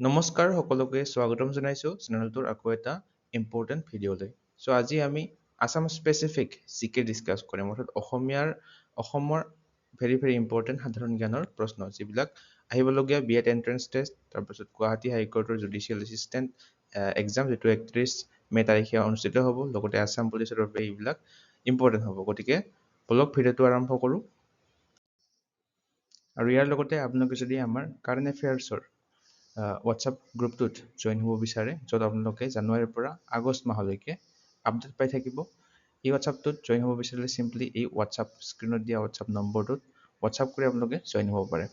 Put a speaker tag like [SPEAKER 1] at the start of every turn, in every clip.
[SPEAKER 1] নমস্কাৰ সকলোকে স্বাগতম জনাইছোঁ চেনেলটোৰ আকৌ এটা ইম্পৰ্টেণ্ট ভিডিঅ'লৈ। চ' আজি আমি আছাম স্পেচিফিক জিকে ডিছকাছ কৰিম, অৰ্থাৎ অসমৰ ভেৰি ইম্পৰ্টেণ্ট সাধাৰণ জ্ঞানৰ প্ৰশ্ন, যিবিলাক আহিবলগীয়া বি এড এণ্ট্ৰেন্স টেষ্ট, তাৰপিছত গুৱাহাটী হাইকোৰ্টৰ জুডিচিয়েল এছিষ্টেণ্ট এক্সাম, যিটো 31 মে তাৰিখে অনুষ্ঠিত হ'ব, লগতে আছাম পুলিচৰ বাবে এইবিলাক ইম্পৰ্টেণ্ট হ'ব। গতিকে বলক ভিডিঅ'টো আৰম্ভ কৰোঁ। আৰু ইয়াৰ লগতে আপোনালোকে যদি আমাৰ কাৰেণ্ট এফেয়াৰ্ছৰ হোৱাটছআপ গ্ৰুপটোত জইন হ'ব বিচাৰে, য'ত আপোনালোকে জানুৱাৰীৰ পৰা আগষ্ট মাহলৈকে আপডেট পাই থাকিব। এই হোৱাটছআপটোত জইন হ'ব বিচাৰিলে চিম্পলি এই হোৱাটছআপ স্ক্ৰীণত দিয়া হোৱাটছআপ নম্বৰটোত হোৱাটছআপ কৰি আপোনালোকে জইন হ'ব পাৰে।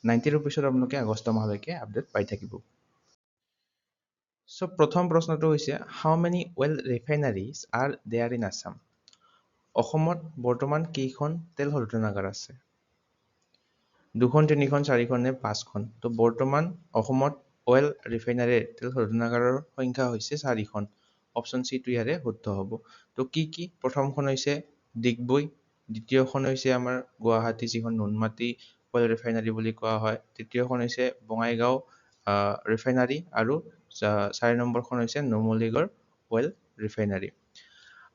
[SPEAKER 1] 90 ৰুপিছত আপোনালোকে আগষ্ট মাহলৈকে আপডেট পাই থাকিব। চ' প্ৰথম প্ৰশ্নটো হৈছে, how many oil refineries are there in Assam? অসমত বৰ্তমান কেইখন তেল শোধনাগাৰ আছে? 2খন, 3খন, 4খন নে 5খন? তো বৰ্তমান অসমত অইল ৰিফাইনাৰীৰ তেল শোধনাগাৰৰ সংখ্যা হৈছে 4খন। অপশ্যন চি টো ইয়াৰে শুদ্ধ হ'ব। তো কি? প্ৰথমখন হৈছে ডিগবৈ, দ্বিতীয়খন হৈছে আমাৰ গুৱাহাটী, যিখন নুনমাটি অইল ৰিফাইনাৰী বুলি কোৱা হয়। তৃতীয়খন হৈছে বঙাইগাঁও ৰিফাইনাৰী, আৰু 4 নম্বৰখন হৈছে নুমলীগড় অইল ৰিফাইনাৰী।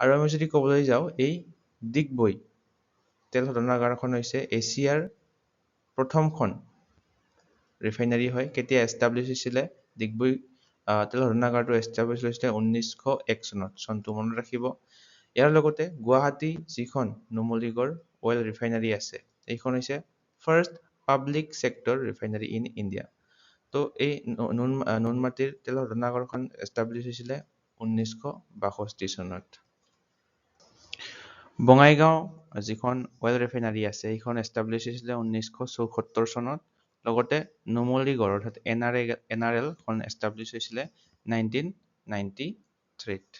[SPEAKER 1] আৰু আমি যদি ক'বলৈ যাওঁ, এই ডিগবৈ তেল শোধনাগাৰখন হৈছে এছিয়াৰ প্ৰথমখন ৰিফাইনাৰী হয়। কেতিয়া এষ্টাব্লিছ হৈছিলে? ডিগবৈ তেল শোধনাগাৰটো এষ্টাব্লিছ হৈছিলে 1901 চনত। চনটো মনত ৰাখিব। ইয়াৰ লগতে গুৱাহাটী যিখন নুমলীগড় অইল ৰিফাইনাৰী আছে, এইখন হৈছে first public sector refinery in India. তো এই নুনমাটিৰ তেল শোধনাগাৰখন এষ্টাব্লিছ হৈছিলে 1962 চনত। বঙাইগাঁও যিখন অইল ৰিফাইনাৰী আছে, সেইখন এষ্টাব্লিছ হৈছিলে 1974 চনত। লগতে নুমলীগড় অৰ্থাৎ NRL খন এষ্টাব্লিছ হৈছিলে 1993ত।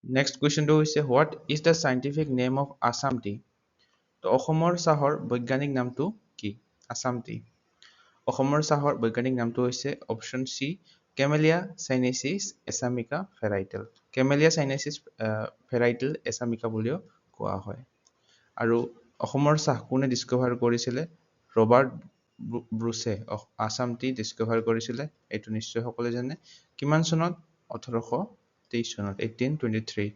[SPEAKER 1] নেক্সট কুৱেশ্যনটো হৈছে, what is the scientific name of Assam T? তো অসমৰ চাহৰ বৈজ্ঞানিক নামটো কি? আছাম টি। অসমৰ চাহৰ বৈজ্ঞানিক নামটো হৈছে অপশ্যন চি, কেমেলিয়া চাইনেচিছ এছামিকা ভেৰাইটেল। কেমেলিয়া চাইনেচিছ ভেৰাইটেল এছামিকা বুলিও কোৱা হয়। আৰু অসমৰ চাহ কোনে ডিস্কভাৰ কৰিছিলে? ৰবাৰ্ট ব্ৰুছে আছাম টি ডিস্কভাৰ কৰিছিলে। এইটো নিশ্চয় সকলোৱে জানে। কিমান চনত? 1823 চনত, 1823।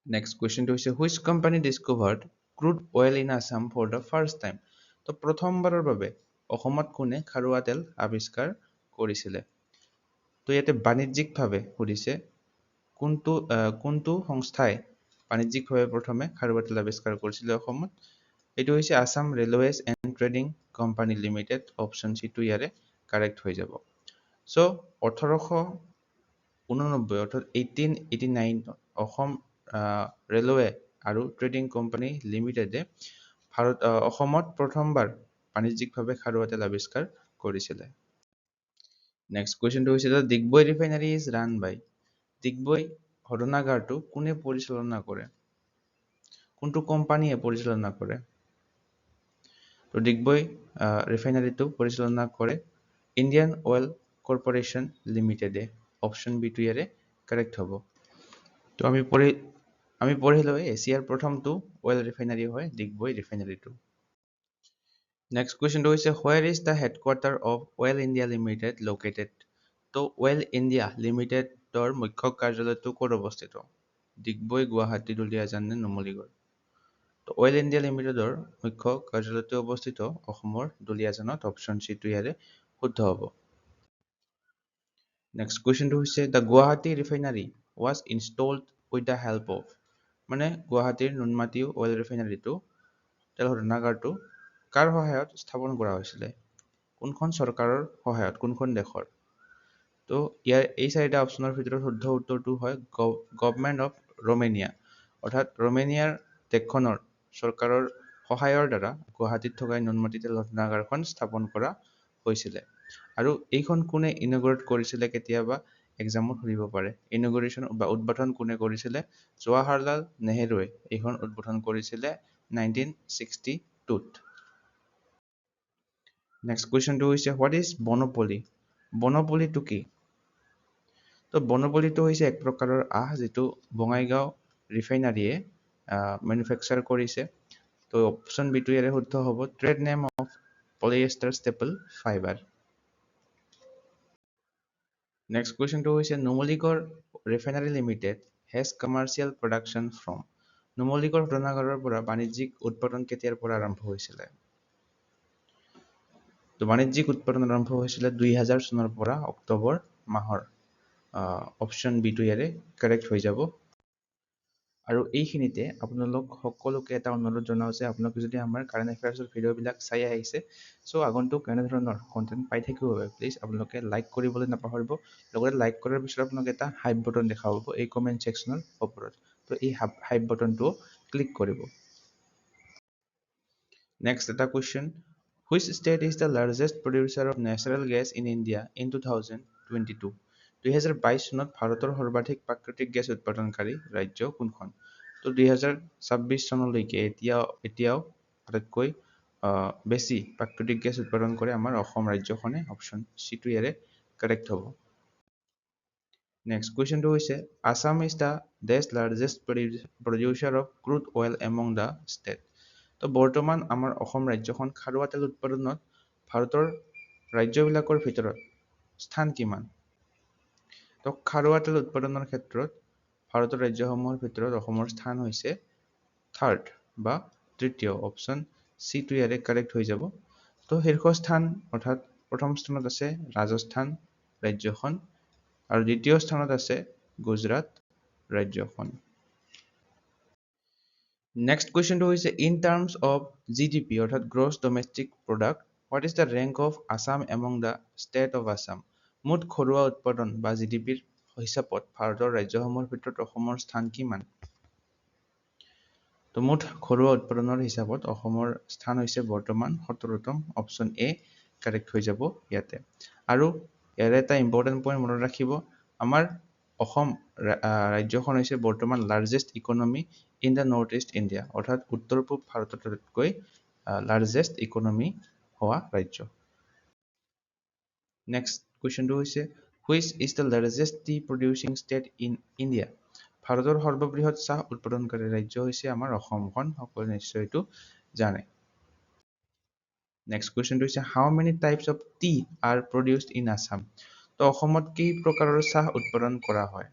[SPEAKER 1] নেক্সট কুৱেশ্যনটো হৈছে, which company discovered crude oil in Assam for the first time? তো প্ৰথমবাৰৰ বাবে অসমত কোনে খাৰুৱা তেল আৱিষ্কাৰ কৰিছিলে? তো ইয়াতে বাণিজ্যিকভাৱে সুধিছে, কোনটো সংস্থাই বাণিজ্যিকভাৱে প্ৰথমে খাৰুৱা তেল আৱিষ্কাৰ কৰিছিলে অসমত? এইটো হৈছে Assam railways and trading company limited. Option C টো ইয়াৰে কাৰেক্ট হৈ যাব। চ' 1889 অৰ্থাৎ 1889 অসম ৰেলৱে আৰু ট্ৰেডিং কোম্পানী লিমিটেডে অসমত প্ৰথমবাৰ বাণিজ্যিকভাৱে খাৰুৱা তেল আৱিষ্কাৰ কৰিছিলে। নেক্সট কুৱেশ্যনটো হৈছে, ডিগবৈ ৰিফাইনাৰী ইজ ৰান বাই? ডিগবৈ শোধনাগাৰটো কোনে পৰিচালনা কৰে? কোনটো কোম্পানীয়ে পৰিচালনা কৰে? তো ডিগবৈ ৰিফাইনাৰীটো পৰিচালনা কৰে ইণ্ডিয়ান অইল কৰ্পৰেশ্যন লিমিটেডে। অপশ্যন বি টো ইয়াৰে কাৰেক্ট হ'ব। তো আমি পঢ়িলো এছিয়াৰ প্ৰথমটো অইল ৰিফাইনাৰী হয় ডিগবৈ ৰিফাইনাৰীটো। নেক্সট কুৱেশ্যনটো হৈছে, হোৱেৰ is the headquarter of oil India limited located? তো অইল ইণ্ডিয়া লিমিটেডৰ মুখ্য কাৰ্যালয়টো ক'ত অৱস্থিত? ডিগবৈ, গুৱাহাটী, দুলিয়াজান নে নুমলীগড়? তো অইল ইণ্ডিয়া লিমিটেডৰ মুখ্য কাৰ্যালয়টো অৱস্থিত অসমৰ দুলিয়াজানত। অপশ্যন চি টো ইয়াৰে শুদ্ধ হ'ব। নেক্সট কুৱেশ্যনটো হৈছে, the Guwahati refinery was installed with the help of? মানে গুৱাহাটীৰ নুনমাটি অইল ৰিফাইনাৰীটো তেল শোধনাগাৰটো কাৰ সহায়ত স্থাপন কৰা হৈছিলে? কোনখন চৰকাৰৰ সহায়ত? কোনখন দেশৰ? তো ইয়াৰ এই 4টা অপশ্যনৰ ভিতৰত শুদ্ধ উত্তৰটো হয় গভৰ্ণমেণ্ট অফ ৰোমেনিয়া। অৰ্থাৎ ৰোমেনিয়াৰ দেশখনৰ চৰকাৰৰ সহায়ৰ দ্বাৰা গুৱাহাটীত থকা নুনমাটি তেল শোধনাগাৰখন স্থাপন কৰা হৈছিলে। আৰু এইখন কোনে ইনগ্ৰেট কৰিছিলে? কেতিয়াবা এক্সামত সুধিব পাৰে। ইনগ্ৰেশ্যন বা উদ্বোধন কোনে কৰিছিলে? জৱাহৰলাল নেহেৰুৱে এইখন উদ্বোধন কৰিছিলে 1962ত। নেক্সট কুৱেশ্যনটো হৈছে, হোৱাট ইজ বনপলি? বনপলিটো কি? তো বনপলিটো হৈছে এক প্ৰকাৰৰ আঁহ, যিটো বঙাইগাঁও ৰিফাইনাৰীয়ে মেনুফেকচাৰ কৰিছে। তো অপশ্যন বি টো ইয়াৰে শুদ্ধ হ'ব। Trade name of polyester staple fiber. Next question to is Numaligarh Refinery Limited has commercial production from. Numaligarh ঘটনাগাৰৰ পৰা বাণিজ্যিক উৎপাদন কেতিয়াৰ পৰা আৰম্ভ হৈছিলে? তো বাণিজ্যিক উৎপাদন আৰম্ভ হৈছিলে 2000 চনৰ পৰা অক্টোবৰ মাহৰ। অপশ্যন বি টো ইয়াৰে কাৰেক্ট হৈ যাব। আৰু এইখিনিতে আপোনালোক সকলোকে এটা অনুৰোধ জনাও যে আপোনালোকে যদি আমাৰ কাৰেণ্ট এফেয়াৰ্ছৰ ভিডিঅ'বিলাক চাই আহিছে চ' আগন্তুক এনেধৰণৰ কণ্টেণ্ট পাই থাকিব বাবে প্লিজ আপোনালোকে লাইক কৰিবলৈ নাপাহৰিব। লগতে লাইক কৰাৰ পিছত আপোনালোকে এটা হাইপ বটন দেখা পাব এই কমেণ্ট ছেকশ্যনৰ ওপৰত। তো এই হাইপ বটনটো ক্লিক কৰিব। নেক্সট এটা question, which state is the largest producer of natural gas in India in 2022? 2022 চনত ভাৰতৰ সৰ্বাধিক প্ৰাকৃতিক গেছ উৎপাদনকাৰী ৰাজ্য কোনখন? তো 2026 চনলৈকে এতিয়াও আটাইতকৈ বেছি প্ৰাকৃতিক গেছ উৎপাদন কৰে আমাৰ অসম ৰাজ্যখনে। অপশ্যন চি টো ইয়াৰে কাৰেক্ট হ'ব। নেক্সট কুৱেশ্যনটো হৈছে Assam is the largest producer of crude oil among the state. তো বৰ্তমান আমাৰ অসম ৰাজ্যখন খাৰুৱা তেল উৎপাদনত ভাৰতৰ ৰাজ্যবিলাকৰ ভিতৰত স্থান কিমান? তো খাৰুৱা তেল উৎপাদনৰ ক্ষেত্ৰত ভাৰতৰ ৰাজ্যসমূহৰ ভিতৰত অসমৰ স্থান হৈছে থাৰ্ড বা তৃতীয়। অপশ্যন চি টো ইয়াৰে কাৰেক্ট হৈ যাব। তো শীৰ্ষস্থান অৰ্থাৎ প্ৰথম স্থানত আছে ৰাজস্থান ৰাজ্যখন আৰু দ্বিতীয় স্থানত আছে গুজৰাট ৰাজ্যখন। নেক্সট কুৱেশ্যনটো হৈছে ইন টাৰ্মছ অফ GDP অৰ্থাৎ gross domestic product what is the rank of Assam among the state of Assam? মুঠ ঘৰুৱা উৎপাদন বা GDPৰ হিচাপত ভাৰতৰ ৰাজ্যসমূহৰ ভিতৰত অসমৰ স্থান কিমান? তো মুঠ ঘৰুৱা উৎপাদনৰ হিচাপত অসমৰ স্থান হৈছে বৰ্তমান 17তম। অপশ্যন এ কাৰেক্ট হৈ যাব ইয়াতে। আৰু ইয়াৰে এটা ইম্পৰ্টেণ্ট পইণ্ট মনত ৰাখিব, আমাৰ অসম ৰাজ্যখন হৈছে বৰ্তমান largest economy in the north east India অৰ্থাৎ উত্তৰ পূব ভাৰততকৈ লাৰ্জেষ্ট ইকনমি হোৱা ৰাজ্য। নেক্সট কুৱেশ্যনটো হৈছে which is the largest T producing state in India? ভাৰতৰ সৰ্ববৃহৎ চাহ উৎপাদনকাৰী ৰাজ্য হৈছে আমাৰ অসমখন। সকলোৱে নিশ্চয় এইটো জানে। নেক্সট কুৱেশ্যনটো হৈছে how many types of tea are produced in Assam? তো অসমত কেই প্ৰকাৰৰ চাহ উৎপাদন কৰা হয়?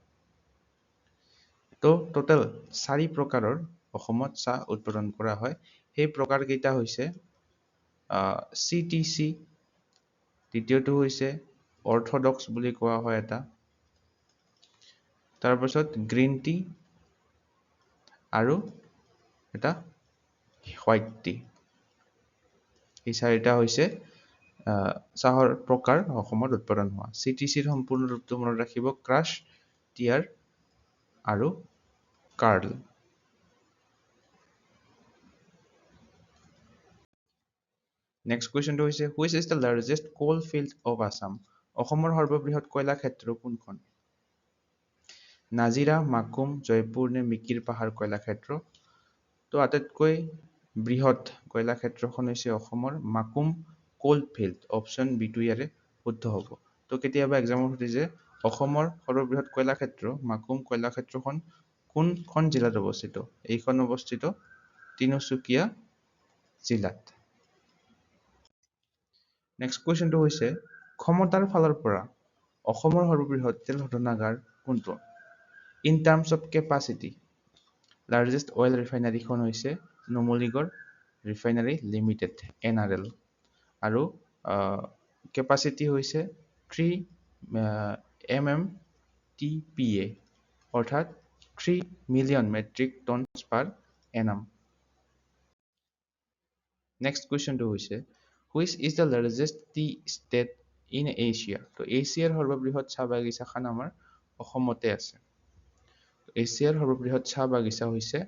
[SPEAKER 1] তো টোটেল 4 প্ৰকাৰৰ অসমত চাহ উৎপাদন কৰা হয়। সেই প্ৰকাৰ কেইটা হৈছে CTC, দ্বিতীয়টো হৈছে অৰ্থডক্স বুলি কোৱা হয় এটা, তাৰপিছত গ্ৰীণ টি আৰু এটা হোৱাইট টি। এই 4টা হৈছে চাহৰ প্ৰকাৰ অসমত উৎপাদন হোৱা। CTCৰ সম্পূৰ্ণ ৰূপটো মনত ৰাখিব, ক্ৰাছ, টিয়াৰ আৰু কাৰ্ল। নেক্সট কুৱেশ্যনটো হৈছে which is the largest coal field of Assam? অসমৰ সৰ্ববৃহৎ কয়লা ক্ষেত্ৰ কোনখন? নাজিৰা, মাকুম, জয়পুৰ নে মিকিৰ পাহাৰ কয়লা ক্ষেত্ৰ? তো আটাইতকৈ বৃহৎ কয়লা ক্ষেত্ৰখন হৈছে অসমৰ মাকুম কোল ফিল্ড। অপশ্যন বি টো ইয়াৰে শুদ্ধ হ'ব। তো কেতিয়াবা এক্সামত সুধিছে অসমৰ সৰ্ববৃহৎ কয়লা ক্ষেত্ৰ মাকুম কয়লা ক্ষেত্ৰখন কোনখন জিলাত অৱস্থিত? এইখন অৱস্থিত তিনিচুকীয়া জিলাত। নেক্সট কুৱেশ্যনটো হৈছে ক্ষমতাৰ ফালৰ পৰা অসমৰ সৰ্ববৃহৎ তেল শোধনাগাৰ কোনটো? In terms of capacity largest oil ৰিফাইনাৰীখন হৈছে নুমলীগড় ৰিফাইনাৰী লিমিটেড NRL আৰু কেপাচিটি হৈছে 3 MMTPA অৰ্থাৎ 3 million metric tons per annum. Next কুৱেশ্যনটো হৈছে which is the largest tea state in Asia? তো এছিয়াৰ সৰ্ববৃহৎ চাহ বাগিচাখন আমাৰ অসমতে আছে। এছিয়াৰ সৰ্ববৃহৎ চাহ বাগিচা হৈছে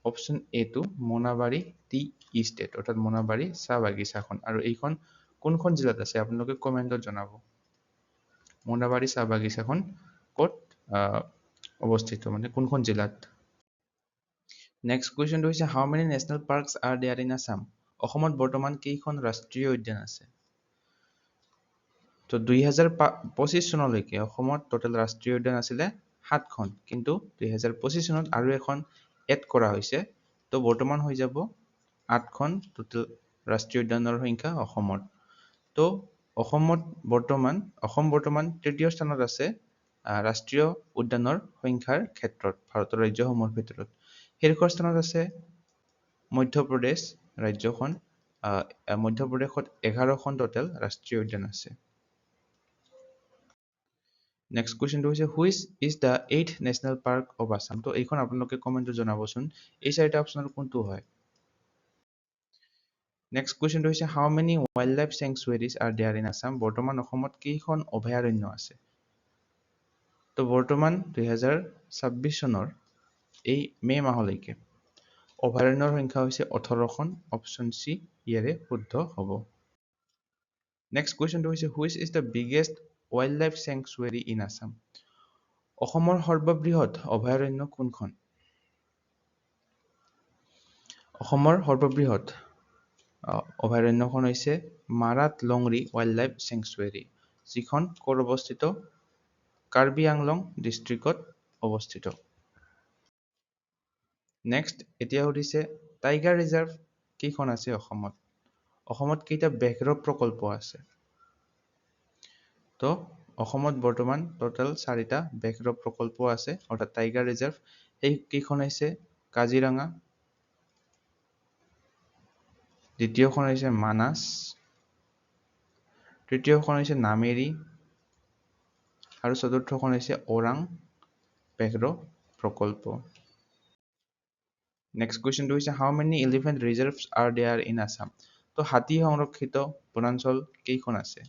[SPEAKER 1] অপশ্যন এ টো মোনাবাৰী টি ইষ্টেট অৰ্থাৎ মোনাবাৰী চাহ বাগিচাখন। আৰু এইখন কোনখন জিলাত আছে আপোনালোকে কমেণ্টত জনাব। মোনাবাৰী চাহ বাগিচাখন ক'ত অৱস্থিত, মানে কোনখন জিলাত? নেক্সট কুৱেশ্যনটো হৈছে how many national parks are there in Assam? অসমত বৰ্তমান কেইখন ৰাষ্ট্ৰীয় উদ্যান আছে? তো 2025 চনলৈকে অসমত টোটেল ৰাষ্ট্ৰীয় উদ্যান আছিলে 7খন, কিন্তু 2025 চনত আৰু এখন এড কৰা হৈছে। তো বৰ্তমান হৈ যাব 8খন টোটেল ৰাষ্ট্ৰীয় উদ্যানৰ সংখ্যা অসমত। তো অসম বৰ্তমান তৃতীয় স্থানত আছে ৰাষ্ট্ৰীয় উদ্যানৰ সংখ্যাৰ ক্ষেত্ৰত ভাৰতৰ ৰাজ্যসমূহৰ ভিতৰত। শীৰ্ষ স্থানত আছে মধ্যপ্ৰদেশ ৰাজ্যখন। মধ্যপ্ৰদেশত 11খন টোটেল ৰাষ্ট্ৰীয় উদ্যান আছে। নেক্সট কুৱেশ্যনটো হৈছে which is the 8th national park of Assam. তো এইখন আপোনালোকে কমেণ্টত জনাবচোন এই চাৰিটা অপশ্যনৰ কোনটো হয়। নেক্সট কুৱেশ্যনটো হৈছে how many wildlife sanctuaries are there in Assam. বৰ্তমান অসমত কেইখন অভয়াৰণ্য আছে। তো বৰ্তমান 2026 চনৰ এই মে' মাহলৈকে অভয়াৰণ্যৰ সংখ্যা হৈছে 18খন। অপশ্যন চি ইয়াৰে শুদ্ধ হ'ব। নেক্সট কুৱেশ্যনটো হৈছে which is the biggest wild life sanctuary in Assam. অসমৰ সৰ্ববৃহৎ অভয়াৰণ্য কোনখন। অসমৰ সৰ্ববৃহৎ অভয়াৰণ্যখন হৈছে মাৰাত লংৰি ৱাইল্ড লাইফ চেংচুৱেৰী, যিখন ক'ত অৱস্থিত, কাৰ্বি আংলং ডিষ্ট্ৰিক্টত অৱস্থিত। নেক্সট এতিয়া সুধিছে টাইগাৰ ৰিজাৰ্ভ কেইখন আছে অসমত। অসমত কেইটা বেঘ্ৰ প্ৰকল্প আছে। তো অসমত বৰ্তমান টোটেল 4টা বেঘ্ৰ প্ৰকল্প আছে অৰ্থাৎ টাইগাৰ ৰিজাৰ্ভ। সেই কেইখন হৈছে কাজিৰঙা, দ্বিতীয়খন হৈছে মানাস, তৃতীয়খন হৈছে নামেৰি আৰু চতুৰ্থখন হৈছে ওৰাং বেঘ্ৰ প্ৰকল্প। নেক্সট কুৱেশ্যনটো হৈছে how many elephant reserves are there in Assam. তো হাতী সংৰক্ষিত বনাঞ্চল কেইখন আছে।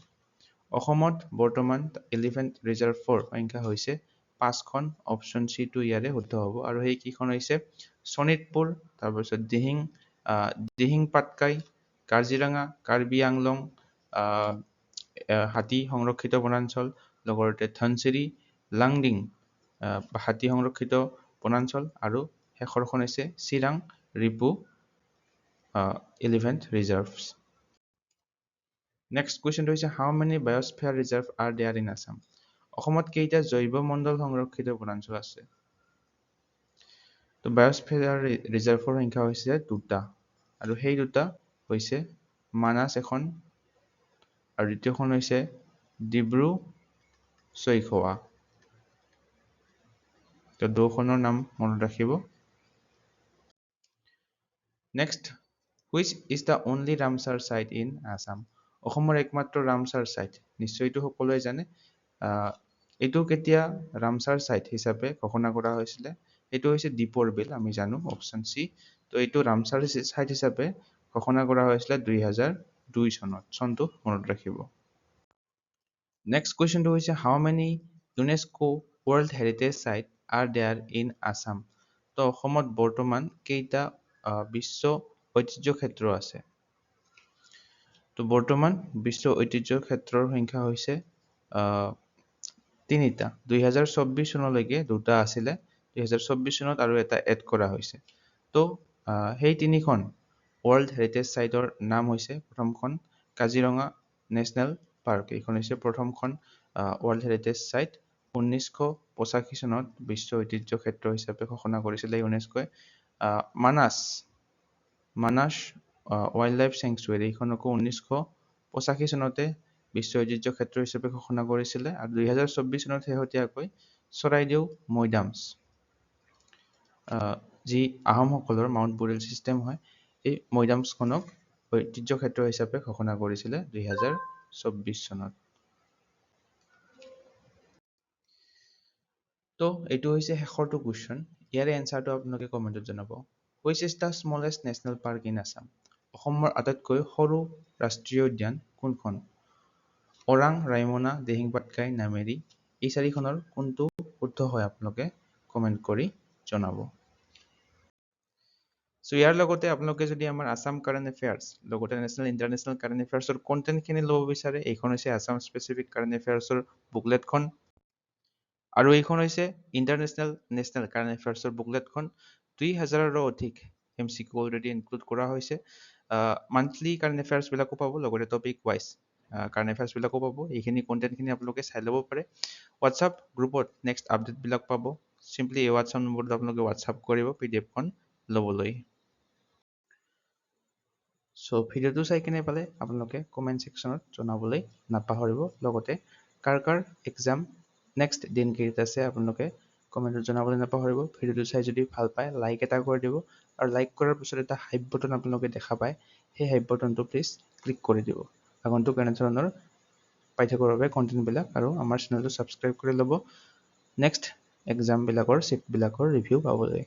[SPEAKER 1] অসমত বৰ্তমান এলিফেণ্ট ৰিজাৰ্ভৰ সংখ্যা হৈছে 5খন। অপশ্যন চি টো ইয়াৰে শুদ্ধ হ'ব। আৰু সেই কেইখন হৈছে শোণিতপুৰ, তাৰপিছত দিহিং পাটকাই, কাজিৰঙা, কাৰ্বি আংলং হাতী সংৰক্ষিত বনাঞ্চল, লগতে ধনচিৰি, লাংডিং হাতী সংৰক্ষিত বনাঞ্চল, আৰু শেষৰখন হৈছে Chirang Ripu elephant reserves. Next কুৱেশ্যনটো হৈছে how many biosphere reserve are there in Assam. অসমত কেইটা জৈৱ মণ্ডল সংৰক্ষিত বনাঞ্চল আছে। তো বায়'স্ফিয়াৰ ৰিজাৰ্ভৰ সংখ্যা হৈছে 2টা, আৰু সেই 2টা হৈছে মানাস এখন আৰু দ্বিতীয়খন হৈছে ডিব্ৰু চৈখোৱা। তো দুখনৰ নাম মনত ৰাখিব। Next which is the only Ramsar site in Assam. অসমৰ একমাত্ৰ ৰামচাৰ চাইট, নিশ্চয় এইটো সকলোৱে জানে। এইটো কেতিয়া ৰামচাৰ চাইট হিচাপে ঘোষণা কৰা হৈছিলে, এইটো হৈছে দীপৰ বিল, আমি জানো অপশ্যন চি। তো এইটো ৰামচাৰ চাইট হিচাপে ঘোষণা কৰা হৈছিলে 2002 চনত। চনটো মনত ৰাখিব। নেক্সট কুৱেশ্যনটো হৈছে how many UNESCO world heritage site are there in Assam. তো অসমত বৰ্তমান কেইটা বিশ্ব ঐতিহ্য ক্ষেত্ৰ আছে। তো বৰ্তমান বিশ্ব ঐতিহ্য ক্ষেত্ৰৰ সংখ্যা হৈছে 3টা। 2024 চনলৈকে 2টা আছিলে, 2024 চনত আৰু এটা এড কৰা হৈছে। তো সেই 3খন ৱৰ্ল্ড হেৰিটেজ চাইটৰ নাম হৈছে প্ৰথমখন কাজিৰঙা নেশ্যনেল পাৰ্ক, এইখন হৈছে প্ৰথমখন ৱৰ্ল্ড হেৰিটেজ চাইট। 1985 চনত বিশ্ব ঐতিহ্য ক্ষেত্ৰ হিচাপে ঘোষণা কৰিছিলে ইউনেস্কোৱে। মানাস ৱাইল্ড লাইফ চেংচুৱেৰী, এইখনকো 1985 চনতে বিশ্ব ঐতিহ্য ক্ষেত্ৰ হিচাপে ঘোষণা কৰিছিলে। আৰু 2024 চনত শেহতীয়াকৈ চৰাইদেউ মৈদামছ, যি আহোমসকলৰ মাউণ্ট বুৰিল ছিষ্টেম হয়, এই মৈদামছখনক ঐতিহ্য ক্ষেত্ৰ হিচাপে ঘোষণা কৰিছিলে 2024 চনত। তো এইটো হৈছে শেষৰটো কুৱেশ্যন। ইয়াৰে এনচাৰটো আপোনালোকে কমেণ্টত জনাব। Which is the smallest national park in Assam. অসমৰ আটাইতকৈ সৰু ৰাষ্ট্ৰীয় উদ্যান কোনখন। ওৰাং, ৰাইমনা, দিহিং পাটকাই, নামেৰি, এই 4খনৰ কোনটো শুদ্ধ হয় আপোনালোকে কমেণ্ট কৰি জনাব। চ' ইয়াৰ লগতে আপোনালোকে যদি আমাৰ আছাম কাৰেণ্ট এফেয়াৰ্ছ লগতে নেশ্যনেল ইণ্টাৰনেশ্যনেল কাৰেণ্ট এফেয়াৰ্ছৰ কণ্টেণ্টখিনি ল'ব বিচাৰে, এইখন হৈছে আছাম স্পেচিফিক কাৰেণ্ট এফেয়াৰ্ছৰ বুকলেটখন। আৰু এইখন হৈছে ইণ্টাৰনেশ্যনেল নেশ্যনেল কাৰেণ্ট এফেয়াৰ্ছৰ বুকলেটখন। 2000ৰো অধিক MCQ অলৰেডি ইনক্লুড কৰা হৈছে। মান্থলি কাৰেণ্ট এফেয়াৰ্ছবিলাকো পাব, লগতে টপিক ৱাইজ কাৰেণ্ট এফেয়াৰ্ছবিলাকো পাব। এইখিনি কণ্টেণ্টখিনি আপোনালোকে চাই ল'ব পাৰে। হোৱাটছআপ গ্ৰুপত নেক্সট আপডেটবিলাক পাব। চিম্পলি এই হোৱাটছআপ নম্বৰটো আপোনালোকে হোৱাটছআপ কৰিব PDF খন ল'বলৈ। চ' ভিডিঅ'টো চাই কেনে পালে আপোনালোকে কমেণ্ট ছেকশ্যনত জনাবলৈ নাপাহৰিব। লগতে কাৰ কাৰ এক্সাম নেক্সট দিনকেইটা আছে আপোনালোকে কমেণ্টত জনাবলৈ নাপাহৰিব। ভিডিঅ'টো চাই যদি ভাল পায় লাইক এটা কৰি দিব, আৰু লাইক কৰাৰ পিছত এটা হাইপ বটন আপোনালোকে দেখা পায়, সেই হাইপ বটনটো প্লিজ ক্লিক কৰি দিব আগন্তুক এনেধৰণৰ পাঠ্যক্ৰমৰ বাবে কণ্টেণ্টবিলাক, আৰু আমাৰ চেনেলটো ছাবস্ক্ৰাইব কৰি ল'ব নেক্সট এক্সামবিলাকৰ ছিটবিলাকৰ ৰিভিউ পাবলৈ।